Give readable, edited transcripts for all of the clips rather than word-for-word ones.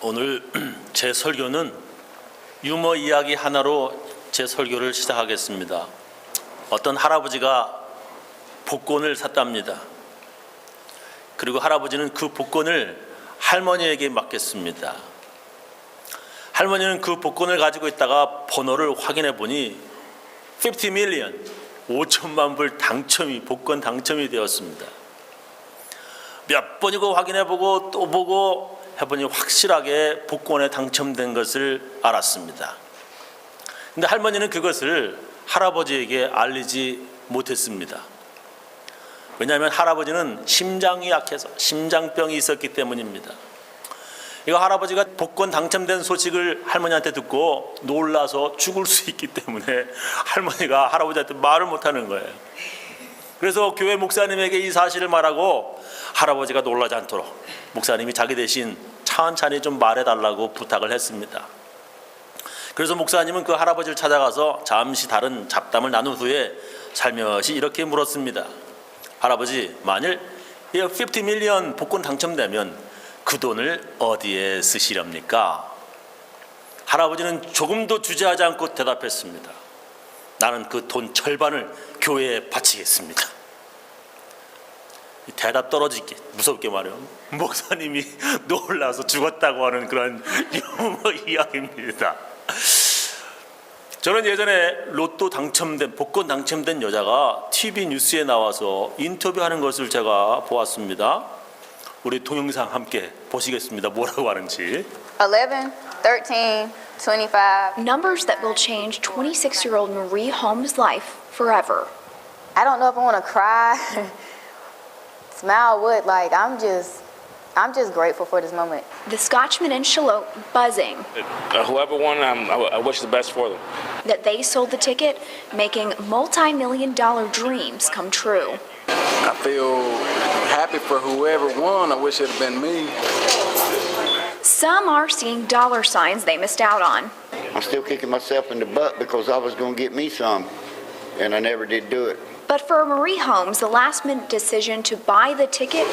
오늘 제 설교는 유머 이야기 하나로 제 설교를 시작하겠습니다. 어떤 할아버지가 복권을 샀답니다. 그리고 할아버지는 그 복권을 할머니에게 맡겼습니다. 할머니는 그 복권을 가지고 있다가 번호를 확인해 보니 50 밀리언, 5천만 불 복권 당첨이 되었습니다. 몇 번이고 확인해 보고 또 보고 해보니 확실하게 복권에 당첨된 것을 알았습니다. 근데 할머니는 그것을 할아버지에게 알리지 못했습니다. 왜냐하면 할아버지는 심장이 약해서 심장병이 있었기 때문입니다. 이거 할아버지가 복권 당첨된 소식을 할머니한테 듣고 놀라서 죽을 수 있기 때문에 할머니가 할아버지한테 말을 못하는 거예요. 그래서 교회 목사님에게 이 사실을 말하고 할아버지가 놀라지 않도록 목사님이 자기 대신 천천히 좀 말해달라고 부탁을 했습니다. 그래서 목사님은 그 할아버지를 찾아가서 잠시 다른 잡담을 나눈 후에 살며시 이렇게 물었습니다. 할아버지, 만일 50 밀리언 복권 당첨되면 그 돈을 어디에 쓰시렵니까? 할아버지는 조금도 주저하지 않고 대답했습니다. 나는 그 돈 절반을 교회에 바치겠습니다. 대답 떨어지기 무섭게 말해요. 목사님이 놀라서 죽었다고 하는 그런 유머 이야기입니다. 저는 예전에 로또 복권 당첨된 여자가 TV 뉴스에 나와서 인터뷰하는 것을 제가 보았습니다. 우리 동영상 함께 보시겠습니다. 뭐라고 하는지. 11, 13, 25. Numbers that will change 26-year-old Marie Holmes' life forever. I don't know if I want to cry, smile, what. Like I'm just grateful for this moment. The Scotchman and Shallotte buzzing Whoever won, I wish the best for them. that they sold the ticket, making multi-million-dollar dreams come true. I feel happy for whoever won. I wish it had been me. Some are seeing dollar signs they missed out on. I'm still kicking myself in the butt because I was going to get me some, and I never did do it. But for Marie Holmes, the last-minute decision to buy the ticket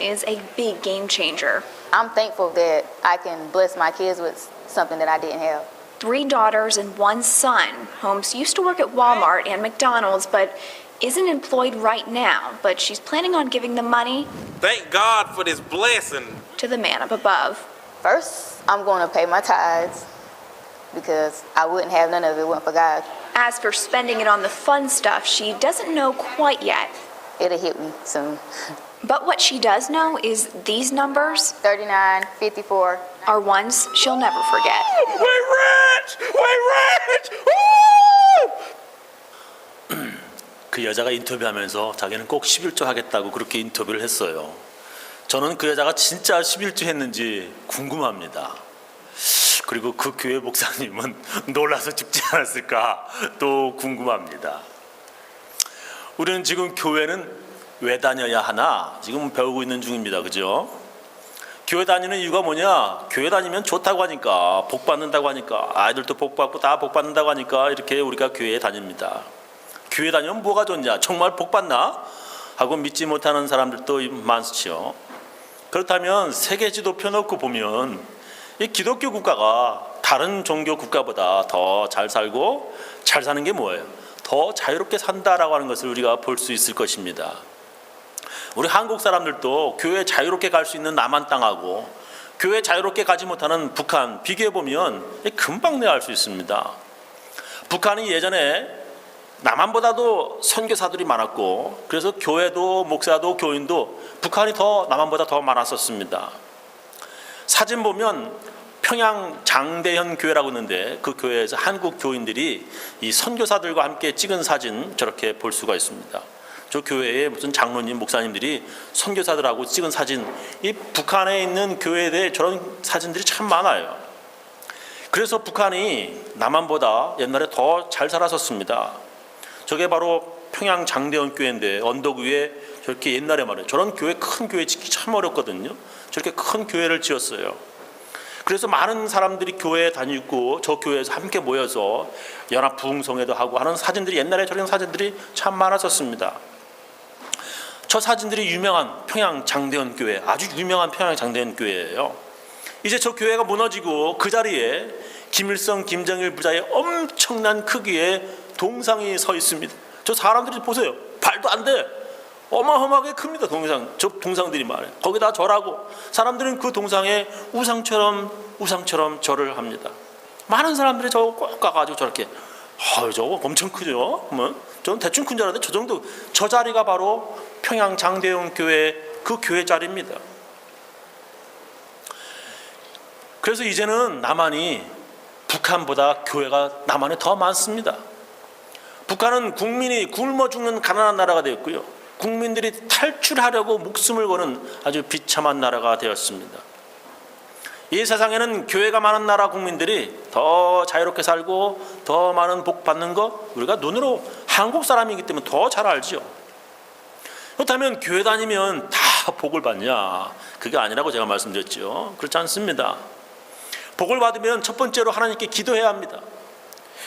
is a big game changer. I'm thankful that I can bless my kids with something that I didn't have. 3 daughters and 1 son. Holmes used to work at Walmart and McDonald's, but isn't employed right now. But she's planning on giving the money Thank God for this blessing. to the man up above. First, I'm going to pay my tithes because I wouldn't have none of it went for God. As for spending it on the fun stuff, she doesn't know quite yet. It'll hit me soon. But what she does know is these numbers 39, 54. are ones she'll never forget. We're rich! We're rich! Woo! 그 여자가 인터뷰하면서 자기는 꼭 11조 하겠다고 그렇게 인터뷰를 했어요. 저는 그 여자가 진짜 11조 했는지 궁금합니다. 그리고 그 교회 목사님은 놀라서 죽지 않았을까 또 궁금합니다. 우리는 지금 교회는 왜 다녀야 하나 지금 배우고 있는 중입니다. 그죠? 교회 다니는 이유가 뭐냐? 교회 다니면 좋다고 하니까, 복 받는다고 하니까, 아이들도 복 받고 다 복 받는다고 하니까 이렇게 우리가 교회에 다닙니다. 교회 다니면 뭐가 좋냐? 정말 복 받나? 하고 믿지 못하는 사람들도 많지요. 그렇다면 세계 지도표 놓고 보면 이 기독교 국가가 다른 종교 국가보다 더 잘 살고, 잘 사는 게 뭐예요? 더 자유롭게 산다라고 하는 것을 우리가 볼 수 있을 것입니다. 우리 한국 사람들도 교회 자유롭게 갈 수 있는 남한 땅하고 교회 자유롭게 가지 못하는 북한 비교해 보면 금방 내알 수 있습니다. 북한이 예전에 남한보다도 선교사들이 많았고, 그래서 교회도 목사도 교인도 북한이 더 남한보다 더 많았었습니다. 사진 보면 평양 장대현 교회라고 있는데 그 교회에서 한국 교인들이 이 선교사들과 함께 찍은 사진 저렇게 볼 수가 있습니다. 저 교회에 무슨 장로님, 목사님들이 선교사들하고 찍은 사진, 이 북한에 있는 교회에 대해 저런 사진들이 참 많아요. 그래서 북한이 남한보다 옛날에 더 잘 살았었습니다. 저게 바로 평양 장대현 교회인데 언덕 위에 저렇게 옛날에 말이에요. 저런 교회, 큰 교회 짓기 참 어렵거든요. 저렇게 큰 교회를 지었어요. 그래서 많은 사람들이 교회에 다니고 저 교회에서 함께 모여서 연합 부흥성회도 하고 하는 사진들이, 옛날에 저런 사진들이 참 많았었습니다. 저 사진들이 유명한 평양 장대현 교회, 아주 유명한 평양 장대현 교회예요. 이제 저 교회가 무너지고 그 자리에 김일성, 김정일 부자의 엄청난 크기의 동상이 서 있습니다. 저 사람들이 보세요. 발도 안 돼. 어마어마하게 큽니다. 저 동상들이 말해요. 거기다 절하고 사람들은 그 동상에 우상처럼 절을 합니다. 많은 사람들이 저거 꼭 가가지고 저렇게 저거 엄청 크죠. 저는 대충 큰 줄 알았는데 저 정도, 저 자리가 바로 평양 장대용 교회 그 교회 자리입니다. 그래서 이제는 남한이 북한보다 교회가 남한에 더 많습니다. 북한은 국민이 굶어 죽는 가난한 나라가 되었고요. 국민들이 탈출하려고 목숨을 거는 아주 비참한 나라가 되었습니다. 이 세상에는 교회가 많은 나라 국민들이 더 자유롭게 살고 더 많은 복 받는 것, 우리가 눈으로 한국 사람이기 때문에 더 잘 알죠. 그렇다면 교회 다니면 다 복을 받냐? 그게 아니라고 제가 말씀드렸죠. 그렇지 않습니다. 복을 받으면 첫 번째로 하나님께 기도해야 합니다.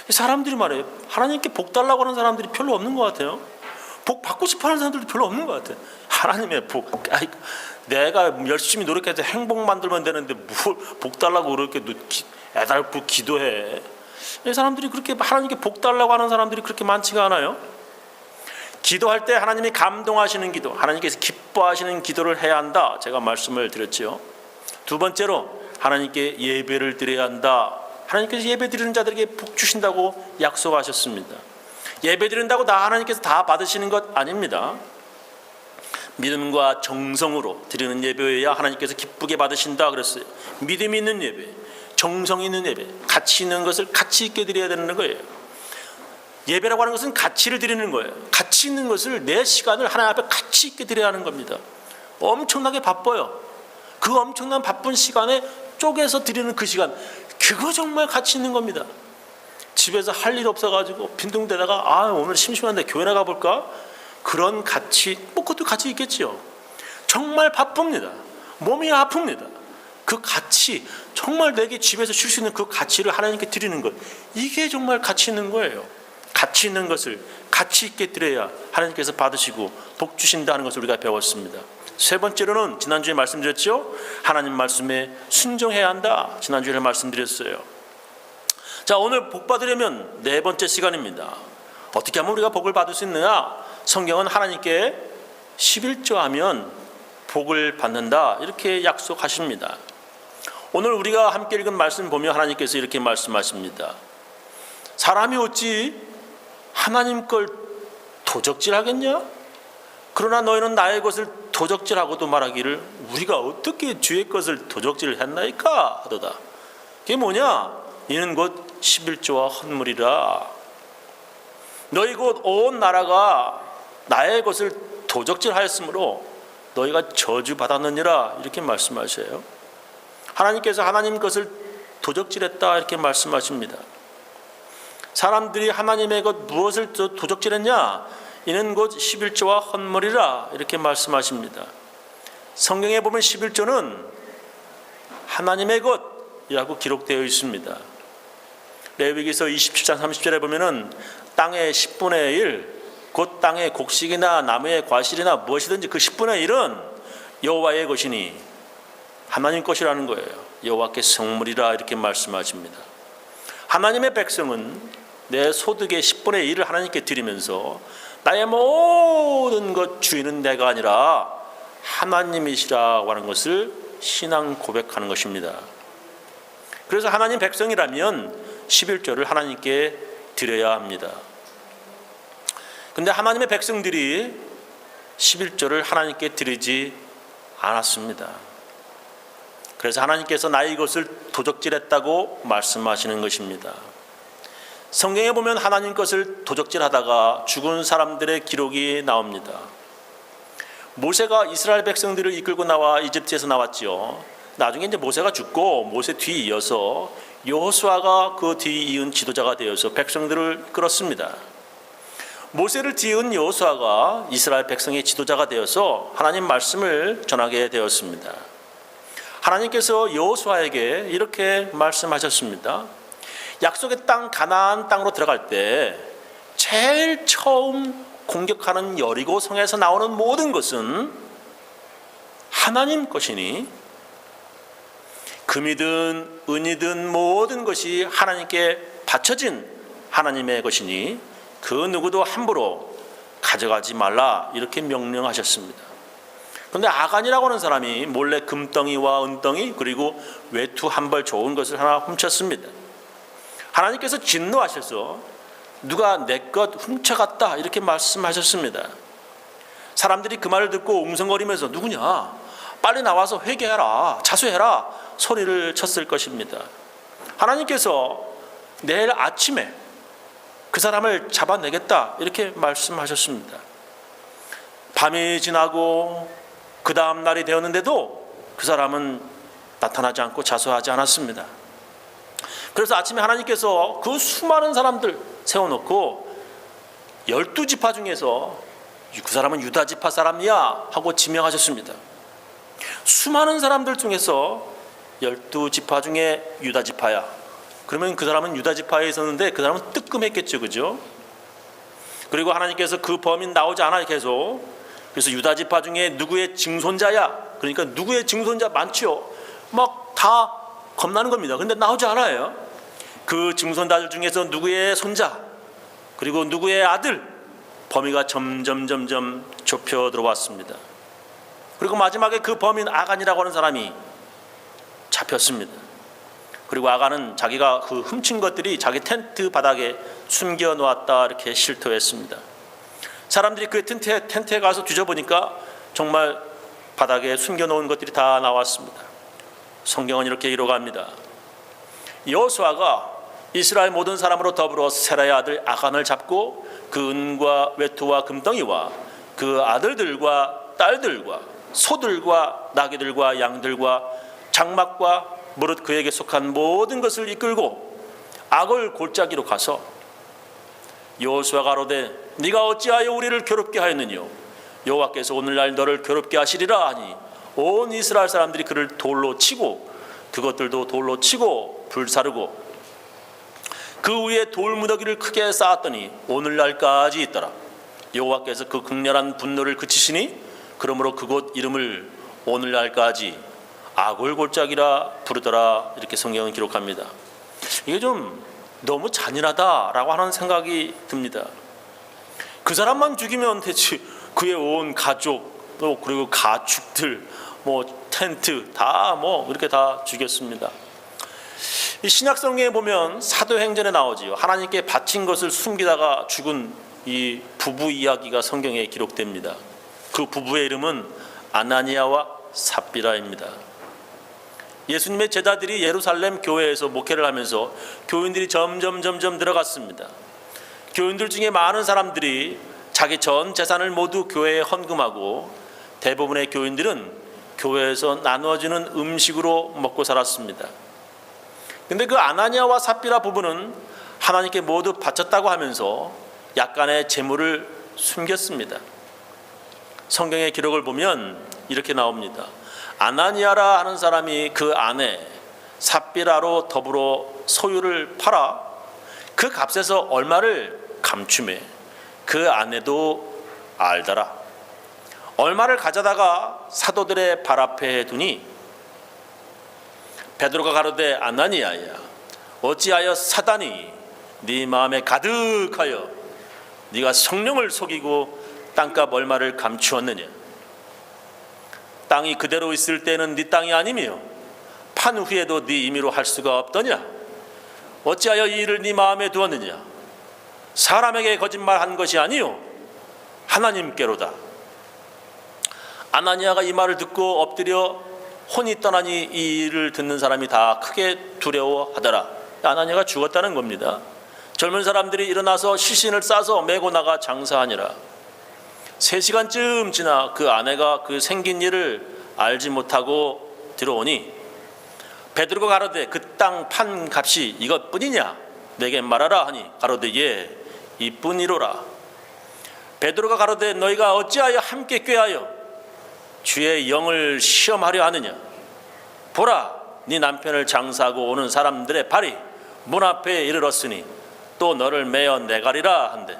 사람들이 말해요. 하나님께 복 달라고 하는 사람들이 별로 없는 것 같아요. 복 받고 싶어하는 사람들도 별로 없는 것 같아요. 하나님의 복, 내가 열심히 노력해서 행복 만들면 되는데 뭘 복 달라고 그렇게 애달프 기도해. 이 사람들이 그렇게 하나님께 복 달라고 하는 사람들이 그렇게 많지가 않아요. 기도할 때 하나님이 감동하시는 기도, 하나님께서 기뻐하시는 기도를 해야 한다. 제가 말씀을 드렸죠. 두 번째로 하나님께 예배를 드려야 한다. 하나님께서 예배 드리는 자들에게 복 주신다고 약속하셨습니다. 예배 드린다고 다 하나님께서 다 받으시는 것 아닙니다. 믿음과 정성으로 드리는 예배여야 하나님께서 기쁘게 받으신다 그랬어요. 믿음이 있는 예배, 정성이 있는 예배, 가치 있는 것을 가치 있게 드려야 되는 거예요. 예배라고 하는 것은 가치를 드리는 거예요. 가치 있는 것을, 내 시간을 하나님 앞에 가치 있게 드려야 하는 겁니다. 엄청나게 바빠요. 그 엄청난 바쁜 시간에 쪼개서 드리는 그 시간, 그거 정말 가치 있는 겁니다. 집에서 할 일 없어가지고 빈둥대다가 오늘 심심한데 교회 나가볼까? 그런 가치, 그것도 가치 있겠죠. 정말 바쁩니다. 몸이 아픕니다. 그 가치, 정말 내게 집에서 쉴 수 있는 그 가치를 하나님께 드리는 것, 이게 정말 가치 있는 거예요. 가치 있는 것을 가치 있게 드려야 하나님께서 받으시고 복 주신다는 것을 우리가 배웠습니다. 세 번째로는 지난주에 말씀드렸죠. 하나님 말씀에 순종해야 한다. 지난주에 말씀드렸어요. 자, 오늘 복 받으려면 네 번째 시간입니다. 어떻게 하면 우리가 복을 받을 수 있느냐? 성경은 하나님께 11조하면 복을 받는다 이렇게 약속하십니다. 오늘 우리가 함께 읽은 말씀 보면 하나님께서 이렇게 말씀하십니다. 사람이 어찌 하나님 걸 도적질하겠냐? 그러나 너희는 나의 것을 도적질하고도 말하기를 우리가 어떻게 주의 것을 도적질을 했나이까 하도다. 그게 뭐냐? 이는 곧 11조와 헌물이라. 너희 곧 온 나라가 나의 것을 도적질하였으므로 너희가 저주받았느니라 이렇게 말씀하셔요. 하나님께서 하나님 것을 도적질했다 이렇게 말씀하십니다. 사람들이 하나님의 것 무엇을 도적질했냐? 이는 곧 11조와 헌물이라 이렇게 말씀하십니다. 성경에 보면 11조는 하나님의 것이라고 기록되어 있습니다. 레위기서 27장 30절에 보면은 땅의 10분의 1, 곧 땅의 곡식이나 나무의 과실이나 무엇이든지 그 10분의 1은 여호와의 것이니 하나님 것이라는 거예요. 여호와께 성물이라 이렇게 말씀하십니다. 하나님의 백성은 내 소득의 10분의 1을 하나님께 드리면서 나의 모든 것 주인은 내가 아니라 하나님이시라고 하는 것을 신앙 고백하는 것입니다. 그래서 하나님 백성이라면 11조를 하나님께 드려야 합니다. 근데 하나님의 백성들이 11조를 하나님께 드리지 않았습니다. 그래서 하나님께서 나의 것을 도적질했다고 말씀하시는 것입니다. 성경에 보면 하나님 것을 도적질하다가 죽은 사람들의 기록이 나옵니다. 모세가 이스라엘 백성들을 이끌고 나와 이집트에서 나왔지요. 나중에 이제 모세가 죽고 모세 뒤 이어서 여호수아가 그 뒤 이은 지도자가 되어서 백성들을 끌었습니다. 모세를 뒤이은 여호수아가 이스라엘 백성의 지도자가 되어서 하나님 말씀을 전하게 되었습니다. 하나님께서 여호수아에게 이렇게 말씀하셨습니다. 약속의 땅 가나안 땅으로 들어갈 때 제일 처음 공격하는 여리고 성에서 나오는 모든 것은 하나님 것이니 금이든 은이든 모든 것이 하나님께 바쳐진 하나님의 것이니 그 누구도 함부로 가져가지 말라 이렇게 명령하셨습니다. 그런데 아간이라고 하는 사람이 몰래 금덩이와 은덩이 그리고 외투 한 벌 좋은 것을 하나 훔쳤습니다. 하나님께서 진노하셔서 누가 내 것 훔쳐갔다 이렇게 말씀하셨습니다. 사람들이 그 말을 듣고 웅성거리면서 누구냐? 빨리 나와서 회개해라, 자수해라 소리를 쳤을 것입니다. 하나님께서 내일 아침에 그 사람을 잡아내겠다 이렇게 말씀하셨습니다. 밤이 지나고 그 다음 날이 되었는데도 그 사람은 나타나지 않고 자수하지 않았습니다. 그래서 아침에 하나님께서 그 수많은 사람들 세워놓고 12지파 중에서 그 사람은 유다 지파 사람이야 하고 지명하셨습니다. 수많은 사람들 중에서 12지파 중에 유다 지파야. 그러면 그 사람은 유다 지파에 있었는데 그 사람은 뜨끔했겠죠, 그죠? 그리고 하나님께서 그 범인 나오지 않아 계속. 그래서 유다 지파 중에 누구의 증손자야. 그러니까 누구의 증손자 많지요. 막 다 겁나는 겁니다. 근데 나오지 않아요. 그 증손자들 중에서 누구의 손자 그리고 누구의 아들 범위가 점점 좁혀 들어왔습니다. 그리고 마지막에 그 범인 아간이라고 하는 사람이 잡혔습니다. 그리고 아간은 자기가 그 훔친 것들이 자기 텐트 바닥에 숨겨 놓았다 이렇게 실토했습니다. 사람들이 그 텐트에 가서 뒤져보니까 정말 바닥에 숨겨 놓은 것들이 다 나왔습니다. 성경은 이렇게 기록합니다. 여호수아가 이스라엘 모든 사람으로 더불어 세라의 아들 아간을 잡고 그 은과 외투와 금덩이와 그 아들들과 딸들과 소들과 나귀들과 양들과 장막과 무릇 그에게 속한 모든 것을 이끌고 악을 골짜기로 가서 여호수아가 가로되 네가 어찌하여 우리를 괴롭게 하였느뇨 여호와께서 오늘날 너를 괴롭게 하시리라 하니 온 이스라엘 사람들이 그를 돌로 치고 그것들도 돌로 치고 불사르고 그 위에 돌무더기를 크게 쌓았더니 오늘날까지 있더라. 여호와께서 그 극렬한 분노를 그치시니 그러므로 그곳 이름을 오늘날까지 아골골짜기라 부르더라. 이렇게 성경은 기록합니다. 이게 좀 너무 잔인하다라고 하는 생각이 듭니다. 그 사람만 죽이면 대체 그의 온 가족 또 그리고 가축들 텐트 다 이렇게 다 죽였습니다. 이 신약 성경에 보면 사도행전에 나오지요. 하나님께 바친 것을 숨기다가 죽은 이 부부 이야기가 성경에 기록됩니다. 그 부부의 이름은 아나니아와 삽비라입니다. 예수님의 제자들이 예루살렘 교회에서 목회를 하면서 교인들이 점점 들어갔습니다. 교인들 중에 많은 사람들이 자기 전 재산을 모두 교회에 헌금하고 대부분의 교인들은 교회에서 나누어지는 음식으로 먹고 살았습니다. 근데 그 아나니아와 삽비라 부부는 하나님께 모두 바쳤다고 하면서 약간의 재물을 숨겼습니다. 성경의 기록을 보면 이렇게 나옵니다. 아나니아라 하는 사람이 그 아내 삽비라로 더불어 소유를 팔아 그 값에서 얼마를 감추매 그 아내도 알더라. 얼마를 가져다가 사도들의 발 앞에 두니 베드로가 가로되 아나니아야 어찌하여 사단이 네 마음에 가득하여 네가 성령을 속이고 땅값 얼마를 감추었느냐. 땅이 그대로 있을 때는 네 땅이 아니며 판 후에도 네 임의로 할 수가 없더냐. 어찌하여 이 일을 네 마음에 두었느냐. 사람에게 거짓말한 것이 아니요 하나님께로다. 아나니아가 이 말을 듣고 엎드려 혼이 떠나니 이 일을 듣는 사람이 다 크게 두려워하더라. 아나니아가 죽었다는 겁니다. 젊은 사람들이 일어나서 시신을 싸서 메고 나가 장사하니라. 3시간쯤 지나 그 아내가 그 생긴 일을 알지 못하고 들어오니 베드로가 가로되 그 땅 판 값이 이것뿐이냐 내게 말하라 하니 가로되 예 이뿐이로라. 베드로가 가로되 너희가 어찌하여 함께 꾀하여 주의 영을 시험하려 하느냐. 보라 네 남편을 장사하고 오는 사람들의 발이 문 앞에 이르렀으니 또 너를 매어 내가리라 한대.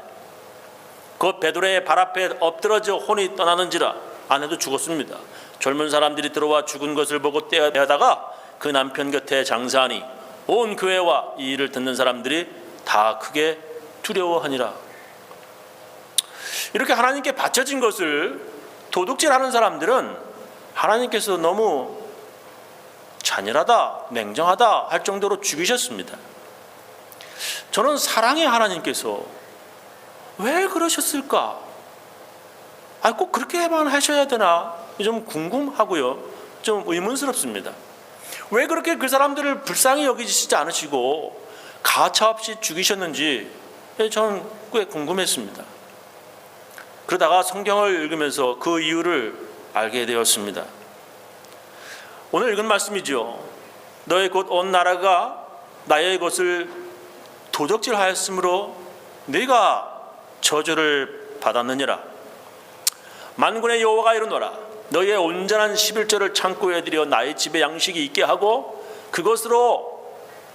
그 베드로의 발 앞에 엎드러져 혼이 떠나는지라. 아내도 죽었습니다. 젊은 사람들이 들어와 죽은 것을 보고 떼어내다가 그 남편 곁에 장사하니 온 교회와 이 일을 듣는 사람들이 다 크게 두려워하니라. 이렇게 하나님께 바쳐진 것을 도둑질하는 사람들은 하나님께서 너무 잔인하다, 냉정하다 할 정도로 죽이셨습니다. 저는 사랑의 하나님께서 왜 그러셨을까? 꼭 그렇게만 하셔야 되나? 좀 궁금하고요. 좀 의문스럽습니다. 왜 그렇게 그 사람들을 불쌍히 여기시지 않으시고 가차없이 죽이셨는지 저는 꽤 궁금했습니다. 그러다가 성경을 읽으면서 그 이유를 알게 되었습니다. 오늘 읽은 말씀이죠. 너의 곧 온 나라가 나의 것을 도적질하였으므로 네가 저주를 받았느니라. 만군의 여호와가 이르노라. 너희의 온전한 11조를 창고에 들여 나의 집에 양식이 있게 하고 그것으로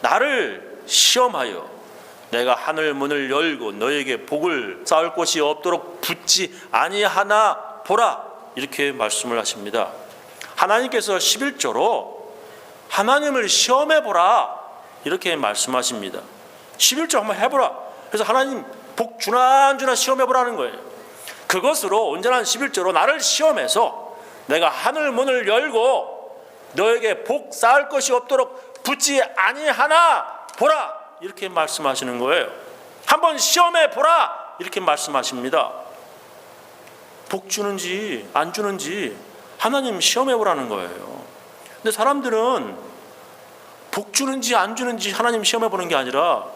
나를 시험하여 내가 하늘 문을 열고 너에게 복을 쌓을 곳이 없도록 붙지 아니하나 보라. 이렇게 말씀을 하십니다. 하나님께서 11조로 하나님을 시험해 보라 이렇게 말씀하십니다. 11조 한번 해보라. 그래서 하나님 복 주나 안 주나 시험해 보라는 거예요. 그것으로 온전한 11조로 나를 시험해서 내가 하늘 문을 열고 너에게 복 쌓을 것이 없도록 붙지 아니하나 보라 이렇게 말씀하시는 거예요. 한번 시험해 보라 이렇게 말씀하십니다. 복 주는지 안 주는지 하나님 시험해 보라는 거예요. 근데 사람들은 복 주는지 안 주는지 하나님 시험해 보는 게 아니라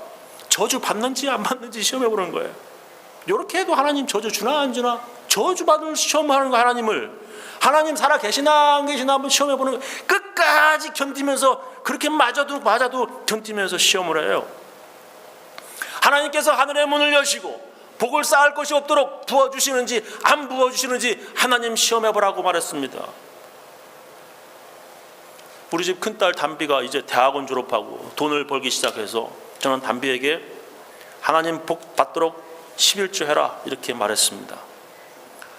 저주 받는지 안 받는지 시험해 보는 거예요. 이렇게 해도 하나님 저주 주나 안 주나 저주 받을 시험하는 거 하나님 살아 계시나 안 계시나 한번 시험해 보는 거예요. 끝까지 견디면서 그렇게 맞아도 견디면서 시험을 해요. 하나님께서 하늘의 문을 여시고 복을 쌓을 것이 없도록 부어주시는지 안 부어주시는지 하나님 시험해보라고 말했습니다. 우리 집 큰딸 담비가 이제 대학원 졸업하고 돈을 벌기 시작해서 저는 담비에게 하나님 복 받도록 11조 해라 이렇게 말했습니다.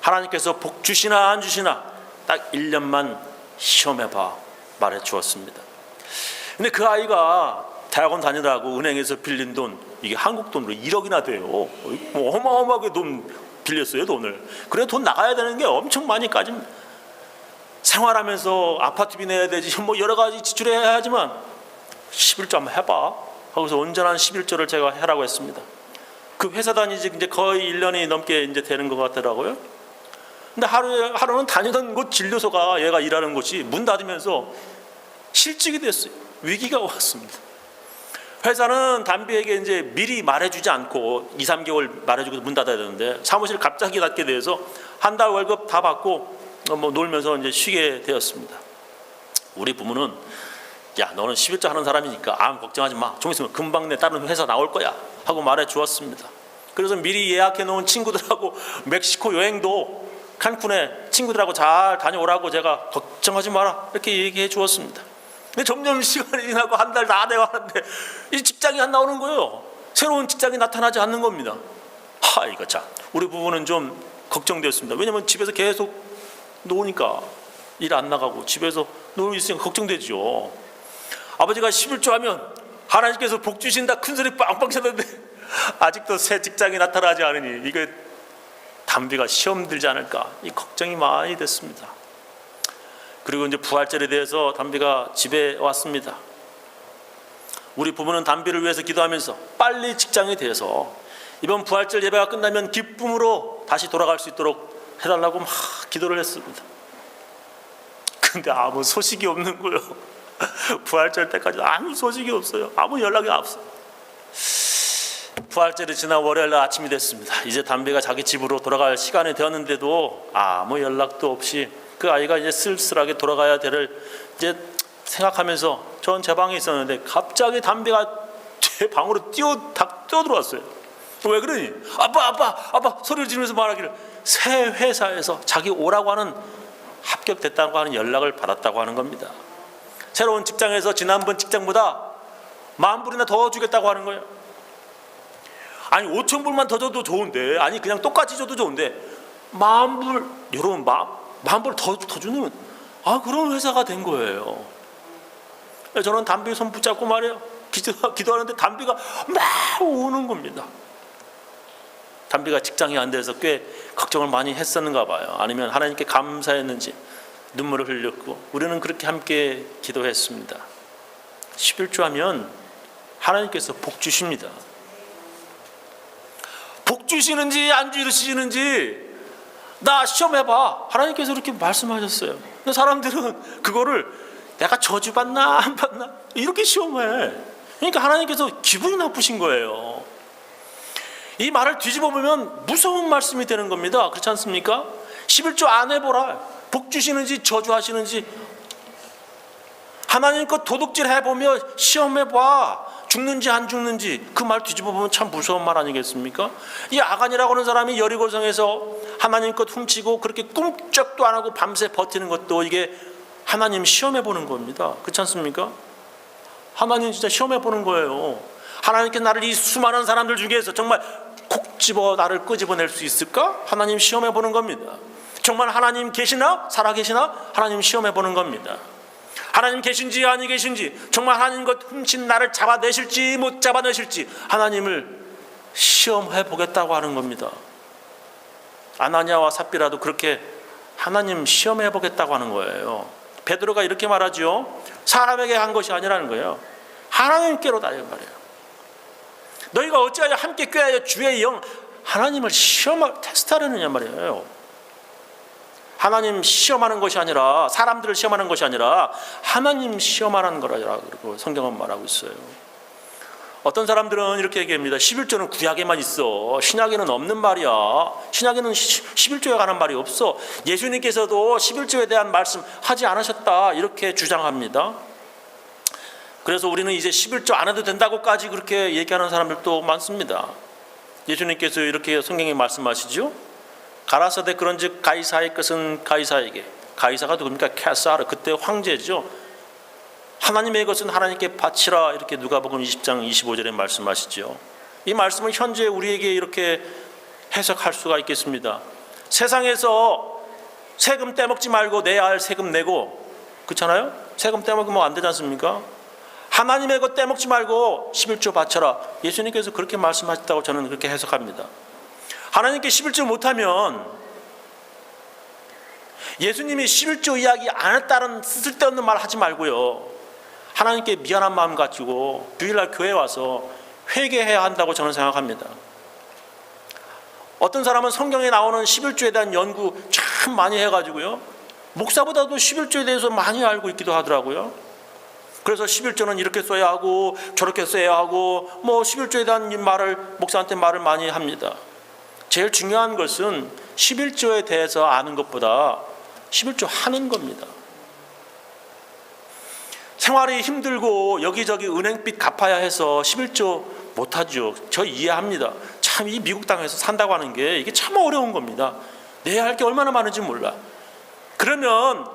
하나님께서 복 주시나 안 주시나 딱 1년만 시험해봐 말해 주었습니다. 근데 그 아이가 대학원 다니라고 은행에서 빌린 돈 이게 한국 돈으로 1억이나 돼요. 뭐 어마어마하게 돈 빌렸어요 돈을. 그래 돈 나가야 되는 게 엄청 많이 까집니다. 생활하면서 아파트비 내야 되지 뭐 여러 가지 지출해야 하지만 11조 한번 해봐 하고서 온전한 11조를 제가 해라고 했습니다. 그 회사 다니지 이제 거의 1년이 넘게 이제 되는 것 같더라고요. 근데 하루는 다니던 곳 진료소가 얘가 일하는 곳이 문 닫으면서 실직이 됐어요. 위기가 왔습니다. 회사는 담비에게 이제 미리 말해주지 않고 2, 3개월 말해주고 문 닫아야 되는데 사무실 갑자기 닫게 돼서 한 달 월급 다 받고 뭐 놀면서 이제 쉬게 되었습니다. 우리 부모는 야 너는 11조 하는 사람이니까 아무 걱정하지 마. 좀 있으면 금방 내 다른 회사 나올 거야 하고 말해 주었습니다. 그래서 미리 예약해 놓은 친구들하고 멕시코 여행도 칸쿤에 친구들하고 잘 다녀오라고 제가 걱정하지 마라 이렇게 얘기해 주었습니다. 근데 점점 시간이 지나고 한 달 다 돼가는데 이 직장이 안 나오는 거예요. 새로운 직장이 나타나지 않는 겁니다. 이거 참 우리 부부는 좀 걱정되었습니다. 왜냐하면 집에서 계속 노니까 일 안 나가고 집에서 놀고 있으니까 걱정되죠. 아버지가 11조 하면 하나님께서 복 주신다 큰 소리 빵빵 쳤는데 아직도 새 직장이 나타나지 않으니 이게 담비가 시험 들지 않을까 이 걱정이 많이 됐습니다. 그리고 이제 부활절에 대해서 담비가 집에 왔습니다. 우리 부부는 담비를 위해서 기도하면서 빨리 직장이 돼서 이번 부활절 예배가 끝나면 기쁨으로 다시 돌아갈 수 있도록 해달라고 막 기도를 했습니다. 근데 아무 소식이 없는 거예요. 부활절 때까지 아무 소식이 없어요. 아무 연락이 없어요. 부활절이 지나 월요일 아침이 됐습니다. 이제 담비가 자기 집으로 돌아갈 시간이 되었는데도 아무 연락도 없이 그 아이가 이제 쓸쓸하게 돌아가야 되를 이제 생각하면서 전 제 방에 있었는데 갑자기 담비가 제 방으로 뛰어들어왔어요. 왜 그러니? 아빠 소리를 지르면서 말하기를 새 회사에서 자기 오라고 하는 합격됐다고 하는 연락을 받았다고 하는 겁니다. 새로운 직장에서 지난번 직장보다 10,000불이나 더 주겠다고 하는 거예요. 아니 5,000불만 더 줘도 좋은데 아니 그냥 똑같이 줘도 좋은데 10,000불 여러분 10,000불 더 주는 그런 회사가 된 거예요. 저는 담비 손 붙잡고 말이에요. 기도하는데 담비가 막 우는 겁니다. 담비가 직장이 안 돼서 꽤 걱정을 많이 했었는가 봐요. 아니면 하나님께 감사했는지 눈물을 흘렸고, 우리는 그렇게 함께 기도했습니다. 11조 하면 하나님께서 복 주십니다. 복 주시는지 안 주시는지 나 시험해봐. 하나님께서 그렇게 말씀하셨어요. 근데 사람들은 그거를 내가 저주받나 안 받나 이렇게 시험해. 그러니까 하나님께서 기분이 나쁘신 거예요. 이 말을 뒤집어 보면 무서운 말씀이 되는 겁니다. 그렇지 않습니까? 11조 안 해보라. 복 주시는지 저주하시는지 하나님 것 도둑질 해보며 시험해봐. 죽는지 안 죽는지. 그 말 뒤집어 보면 참 무서운 말 아니겠습니까? 이 아간이라고 하는 사람이 여리고성에서 하나님 것 훔치고 그렇게 꿈쩍도 안 하고 밤새 버티는 것도 이게 하나님 시험해보는 겁니다. 그렇지 않습니까? 하나님 진짜 시험해보는 거예요. 하나님께 나를 이 수많은 사람들 중에서 정말 콕 집어 나를 끄집어낼 수 있을까? 하나님 시험해보는 겁니다. 정말 하나님 계시나? 살아계시나? 하나님 시험해보는 겁니다. 하나님 계신지 아니 계신지, 정말 하나님 것 훔친 나를 잡아내실지 못 잡아내실지 하나님을 시험해 보겠다고 하는 겁니다. 아나니아와 삽비라도 그렇게 하나님 시험해 보겠다고 하는 거예요. 베드로가 이렇게 말하죠. 사람에게 한 것이 아니라는 거예요. 하나님께로다 이 말이에요. 너희가 어찌하여 함께 꾀하여 주의 영 하나님을 시험할 테스트하려느냐 말이에요. 하나님 시험하는 것이 아니라, 사람들을 시험하는 것이 아니라 하나님 시험하는 거라고 성경은 말하고 있어요. 어떤 사람들은 이렇게 얘기합니다. 11조는 구약에만 있어. 신약에는 없는 말이야. 신약에는 11조에 관한 말이 없어. 예수님께서도 11조에 대한 말씀 하지 않으셨다. 이렇게 주장합니다. 그래서 우리는 이제 11조 안 해도 된다고까지 그렇게 얘기하는 사람들도 많습니다. 예수님께서 이렇게 성경에 말씀하시죠. 가라사대 그런즉 가이사의 것은 가이사에게. 가이사가 누굽니까? 케사르. 그때 황제죠. 하나님의 것은 하나님께 바치라. 이렇게 누가복음 20장 25절에 말씀하시죠. 이 말씀은 현재 우리에게 이렇게 해석할 수가 있겠습니다. 세상에서 세금 떼먹지 말고 내야 할 세금 내고, 그렇잖아요? 세금 떼먹으면 안 되지 않습니까? 하나님의 것 떼먹지 말고 11조 바쳐라. 예수님께서 그렇게 말씀하셨다고 저는 그렇게 해석합니다. 하나님께 11조 못하면, 예수님이 11조 이야기 안 했다는 쓸데없는 말 하지 말고요, 하나님께 미안한 마음 가지고 주일날 교회 와서 회개해야 한다고 저는 생각합니다. 어떤 사람은 성경에 나오는 11조에 대한 연구 참 많이 해가지고요, 목사보다도 11조에 대해서 많이 알고 있기도 하더라고요. 그래서 11조는 이렇게 써야 하고 저렇게 써야 하고 11조에 대한 말을, 목사한테 말을 많이 합니다. 제일 중요한 것은 11조에 대해서 아는 것보다 11조 하는 겁니다. 생활이 힘들고 여기저기 은행빚 갚아야 해서 11조 못하죠. 저 이해합니다. 참 이 미국 땅에서 산다고 하는 게 이게 참 어려운 겁니다. 내야 할 게 얼마나 많은지 몰라. 그러면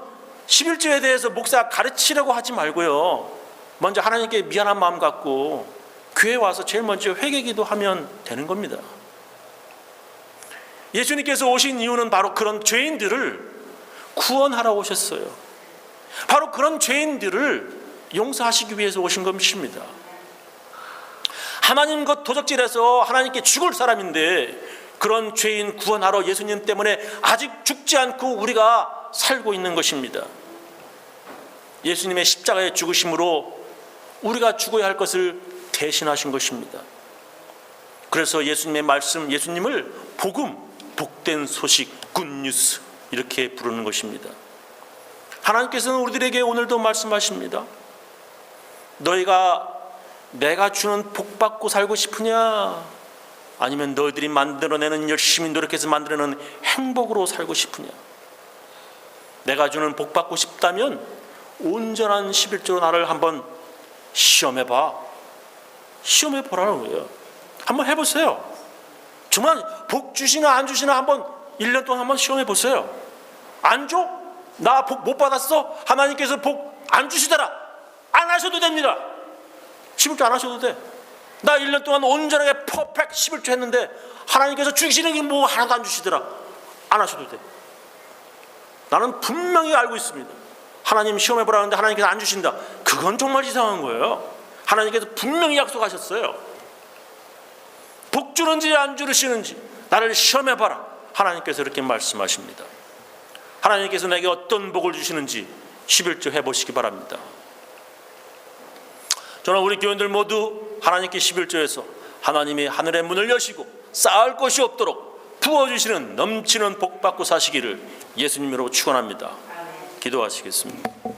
11조에 대해서 목사 가르치려고 하지 말고요, 먼저 하나님께 미안한 마음 갖고 교회 와서 제일 먼저 회개기도 하면 되는 겁니다. 예수님께서 오신 이유는 바로 그런 죄인들을 구원하러 오셨어요. 바로 그런 죄인들을 용서하시기 위해서 오신 것입니다. 하나님 것 도적질해서 하나님께 죽을 사람인데 그런 죄인 구원하러 예수님 때문에 아직 죽지 않고 우리가 살고 있는 것입니다. 예수님의 십자가의 죽으심으로 우리가 죽어야 할 것을 대신하신 것입니다. 그래서 예수님의 말씀, 예수님을 복음, 복된 소식, 굿뉴스 이렇게 부르는 것입니다. 하나님께서는 우리들에게 오늘도 말씀하십니다. 너희가 내가 주는 복 받고 살고 싶으냐, 아니면 너희들이 만들어내는, 열심히 노력해서 만들어내는 행복으로 살고 싶으냐. 내가 주는 복 받고 싶다면 온전한 11조로 나를 한번 시험해봐. 시험해보라는 거예요. 한번 해보세요. 정말 복 주시나 안 주시나 한번 1년 동안 한번 시험해보세요. 안 줘? 나 복 못 받았어? 하나님께서 복 안 주시더라. 안 하셔도 됩니다. 11조 안 하셔도 돼. 나 1년 동안 온전하게 퍼펙트 11조 했는데 하나님께서 주시는 게 뭐 하나도 안 주시더라. 안 하셔도 돼. 나는 분명히 알고 있습니다. 하나님 시험해보라는데 하나님께서 안 주신다. 그건 정말 이상한 거예요. 하나님께서 분명히 약속하셨어요. 복 주는지 안 주시는지 나를 시험해봐라. 하나님께서 이렇게 말씀하십니다. 하나님께서 내게 어떤 복을 주시는지 11조 해보시기 바랍니다. 저는 우리 교인들 모두 하나님께 11조에서 하나님이 하늘의 문을 여시고 쌓을 것이 없도록 부어주시는 넘치는 복 받고 사시기를 예수님으로 축원합니다. 기도하시겠습니다.